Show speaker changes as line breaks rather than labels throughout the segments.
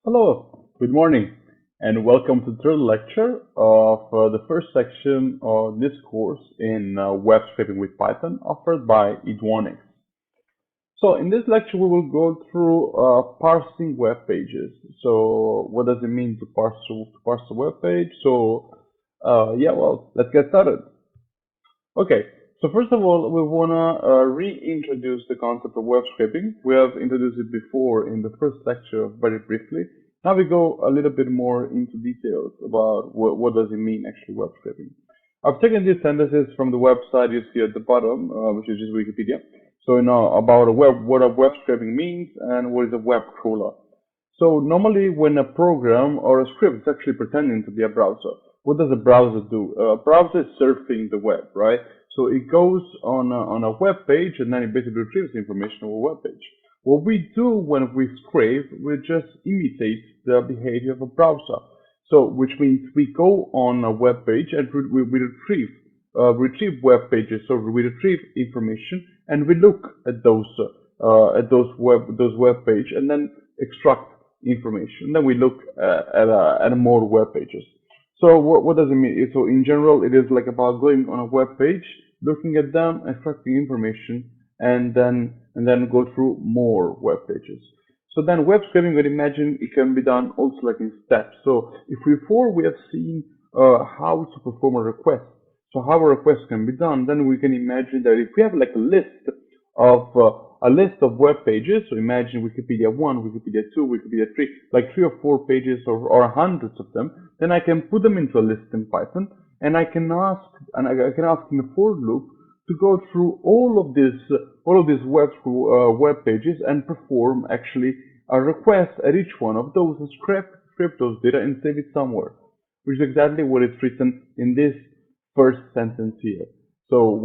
Hello, good morning, and welcome to the third lecture of the first section of this course in web scraping with Python offered by Edwanix. So in this lecture, we will go through parsing web pages. So what does it mean to parse a web page? Let's get started. Okay, so first of all, we wanna reintroduce the concept of web scraping. We have introduced it before in the first lecture very briefly. Now we go a little bit more into details about what does it mean actually web scraping. I've taken these sentences from the website you see at the bottom, which is just Wikipedia. So now about what a web scraping means and what is a web crawler. So normally when a program or a script is actually pretending to be a browser, what does a browser do? A browser is surfing the web, right? So it goes on a web page and then it basically retrieves information on a web page. What we do when we scrape, we just imitate the behavior of a browser. So which means we go on a web page and we retrieve web pages. So we retrieve information and we look at those web page and then extract information. Then we look at more web pages. So what does it mean? So in general, it is like about going on a web page, looking at them, extracting information, and then go through more web pages. So then web scraping, we imagine it can be done also like in steps. So if before we have seen how to perform a request, so how a request can be done, then we can imagine that if we have like a list of web pages, so imagine Wikipedia 1, Wikipedia 2, Wikipedia 3, like 3 or 4 pages or hundreds of them, then I can put them into a list in Python, and I can ask in a for loop to go through all of these web pages and perform actually a request at each one of those and scrape those data and save it somewhere, which is exactly what is written in this first sentence here. So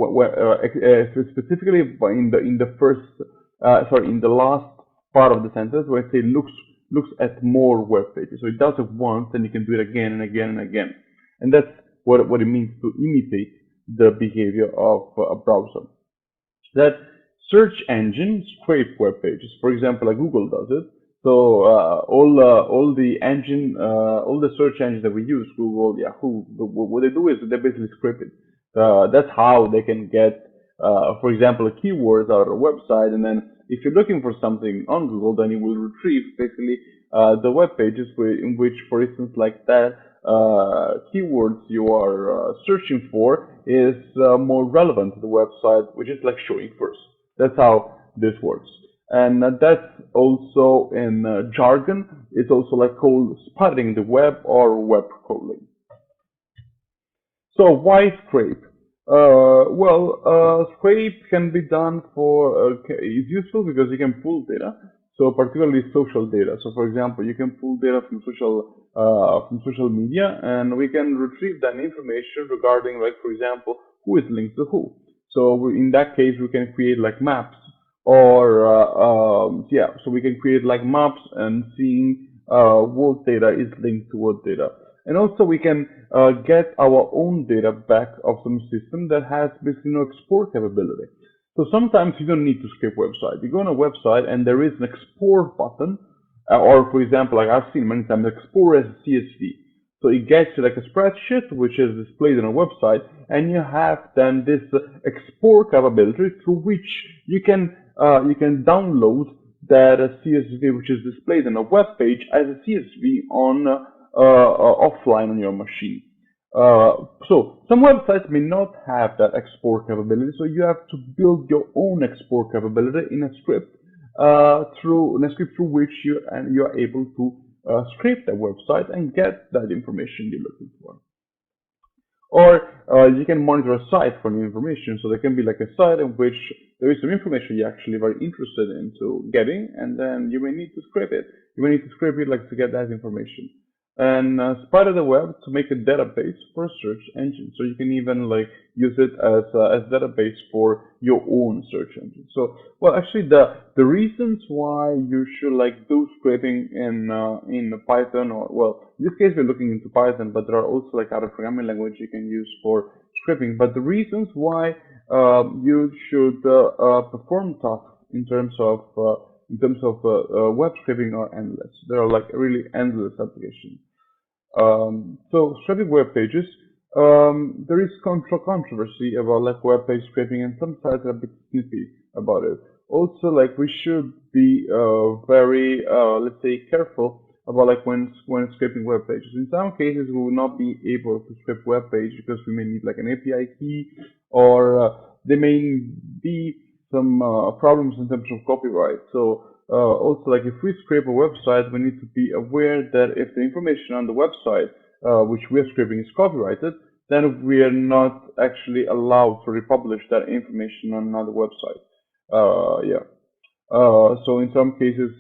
specifically in the last part of the sentence where it say looks at more web pages. So it does it once, and you can do it again and again and again. And that's what it means to imitate the behavior of a browser. That search engine scrape web pages. For example, like Google does it. So all the search engines that we use, Google, Yahoo, what they do is they basically scrape it. That's how they can get, for example, a keywords out of a website, and then if you're looking for something on Google, then it will retrieve basically the web pages in which, for instance, like that keywords you are searching for is more relevant to the website, which is like showing first. That's how this works. And that's also in jargon. It's also like called spotting the web or web crawling. So why scrape? Scrape can be done it's useful because you can pull data. So particularly social data. So for example, you can pull data from social media, and we can retrieve that information regarding, like for example, who is linked to who. So in that case, we can create like maps, so we can create like maps and seeing what data is linked to what data. And also we can get our own data back of some system that has basically no export capability. So sometimes you don't need to scrape website. You go on a website and there is an export button, or for example, like I've seen many times, export as CSV. So it gets you like a spreadsheet which is displayed on a website, and you have then this export capability through which you can download that CSV which is displayed on a web page as a CSV on offline on your machine. So some websites may not have that export capability, so you have to build your own export capability in a script through which you are able to scrape that website and get that information you're looking for. Or you can monitor a site for new information. So there can be like a site in which there is some information you're actually very interested into getting, and then you may need to scrape it. You may need to scrape it like to get that information. And Spider the Web to make a database for a search engine. So you can even like use it as database for your own search engine. So well, actually the reasons why you should like do scraping in Python, or well, in this case we're looking into Python, but there are also like other programming language you can use for scraping. But the reasons why you should perform tasks in terms of in terms of web scraping are endless. There are like really endless applications. So scraping web pages, there is controversy about like web page scraping, and some sites are a bit snippy about it. Also, like we should be very, let's say, careful about like when scraping web pages. In some cases, we will not be able to scrape web page because we may need like an API key, or there may be some problems in terms of copyright. So also, like if we scrape a website, we need to be aware that if the information on the website which we are scraping is copyrighted, then we are not actually allowed to republish that information on another website. Yeah. So in some cases,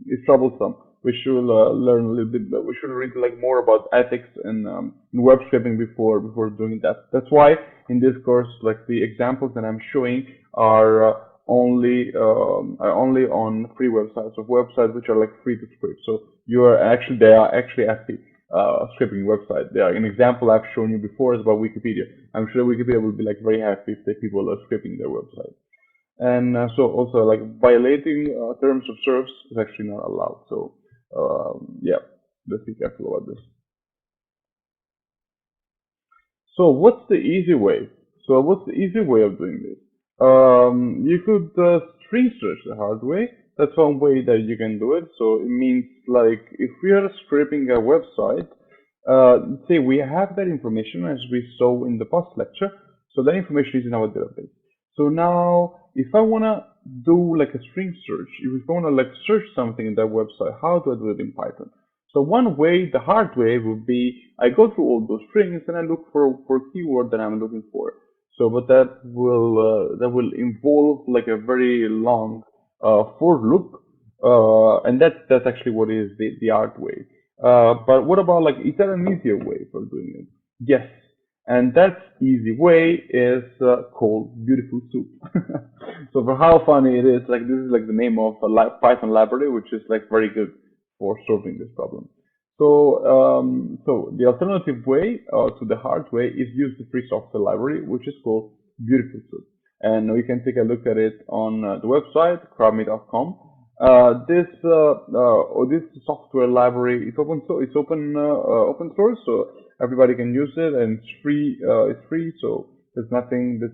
it's troublesome. We should learn a little bit. We should read like more about ethics and web scraping before doing that. That's why in this course, like the examples that I'm showing are only on free websites, of websites which are like free to scrape. So they are actually active scraping website. They are an example I've shown you before is about Wikipedia. I'm sure Wikipedia will be like very happy if the people are scraping their website. And so also like violating terms of service is actually not allowed. So yeah, let's be careful about this. So what's the easy way? So what's the easy way of doing this? You could string search the hard way. That's one way that you can do it. So it means like if we are scraping a website, say we have that information as we saw in the past lecture. So that information is in our database. So now if I wanna do like a string search, if I wanna like search something in that website, how do I do it in Python? So one way, the hard way, would be I go through all those strings and I look for keyword that I'm looking for. So, but that will involve like a very long for loop, and that's actually what is the hard way. But what about like is there an easier way for doing it? Yes, and that easy way is called Beautiful Soup. So for how funny it is, like this is like the name of a Python library, which is like very good for solving this problem. So the alternative way to the hard way is use the free software library, which is called Beautiful Soup. And we can take a look at it on the website, crowdme.com. This software library is open, so it's open source, so everybody can use it, and it's free. It's free, so there's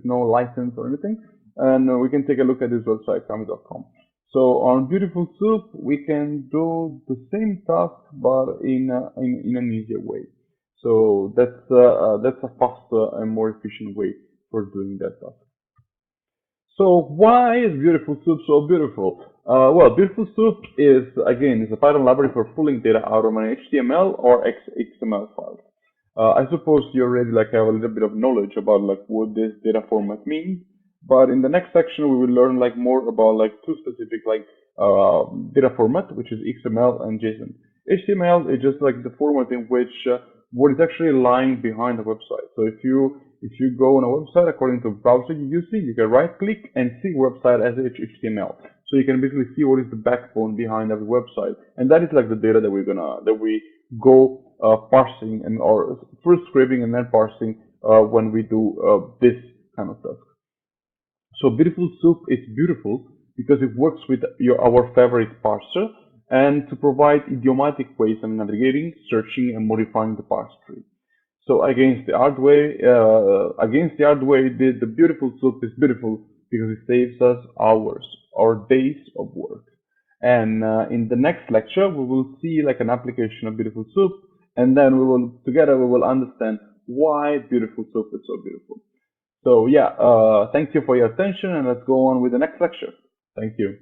no license or anything. And we can take a look at this website, crowdme.com. So on Beautiful Soup, we can do the same task, but in an easier way. So that's a faster and more efficient way for doing that task. So why is Beautiful Soup so beautiful? Well, Beautiful Soup is a Python library for pulling data out of an HTML or XML file. I suppose you already like have a little bit of knowledge about like what this data format means, but in the next section we will learn like more about like two specific like data format, which is XML and JSON. HTML is just like the format in which what is actually lying behind the website. So if you go on a website according to the browser you're using, you can right click and see website as HTML. So you can basically see what is the backbone behind every website, and that is like the data that we go parsing and or first scraping and then parsing when we do this kind of stuff. So Beautiful Soup is beautiful because it works with our favorite parser and to provide idiomatic ways of navigating, searching, and modifying the parse tree. So against the hard way, the Beautiful Soup is beautiful because it saves us hours or days of work. And in the next lecture, we will see like an application of Beautiful Soup, and then we will understand why Beautiful Soup is so beautiful. So yeah, thank you for your attention, and let's go on with the next lecture. Thank you.